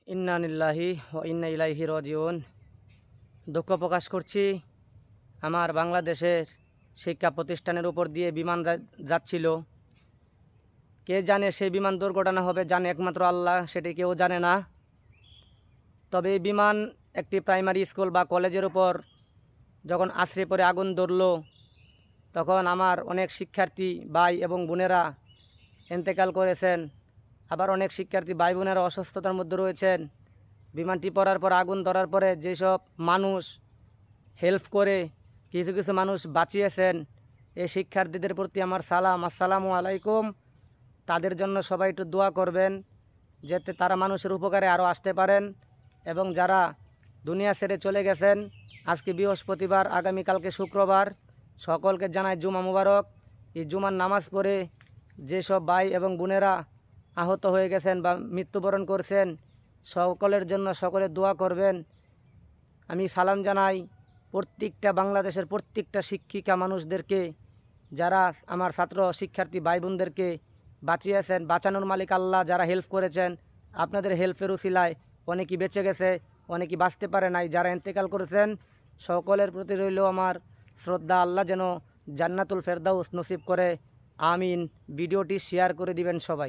ইন্না লিল্লাহি ওয়া ইন্না ইলাইহি রাজিউন। দুঃখ প্রকাশ করছি, আমার বাংলাদেশের শিক্ষা প্রতিষ্ঠানের উপর দিয়ে বিমান যাচ্ছিল। কে জানে সেই বিমান দুর্ঘটনা হবে, জানে একমাত্র আল্লাহ, সেটি কেউ জানে না। তবে এই বিমান একটি প্রাইমারি স্কুল বা কলেজের উপর যখন আছড়ে পড়ে আগুন ধরল, তখন আমার অনেক শিক্ষার্থী ভাই এবং বোনেরা ইন্তেকাল করেছেন। আবার অনেক শিক্ষার্থী ভাই বোনেরা অসুস্থতার মধ্যে রয়েছেন। বিমানটি পড়ার পর আগুন ধরার পরে যেসব মানুষ হেল্প করে কিছু কিছু মানুষ বাঁচিয়েছেন, এই শিক্ষার্থীদের প্রতি আমার সালাম, আসসালামু আলাইকুম। তাদের জন্য সবাই একটু দোয়া করবেন, যাতে তারা মানুষের উপকারে আরও আসতে পারেন। এবং যারা দুনিয়া ছেড়ে চলে গেছেন, আজকে বৃহস্পতিবার, আগামীকালকে শুক্রবার, সকলকে জানাই জুমা মুবারক। এই জুমার নামাজ পড়ে যেসব ভাই এবং বোনেরা আহত হয়ে গেছেন বা মৃত্যুবরণ করছেন, সকলের জন্য সকলে দোয়া করবেন। আমি সালাম জানাই প্রত্যেকটা বাংলাদেশের প্রত্যেকটা শিক্ষিকা মানুষদেরকে, যারা আমার ছাত্র শিক্ষার্থী ভাই বোনদেরকে বাঁচিয়েছেন। বাঁচানোর মালিক আল্লাহ। যারা হেল্প করেছেন, আপনাদের হেল্পের উসিলায় অনেকেই বেঁচে গেছে, অনেকেই বাঁচতে পারে নাই। যারা ইন্তেকাল করেছেন, সকলের প্রতি রইল আমার শ্রদ্ধা। আল্লাহ যেন জান্নাতুল ফেরদাউস নসিব করে, আমিন। ভিডিওটি শেয়ার করে দিবেন সবাই।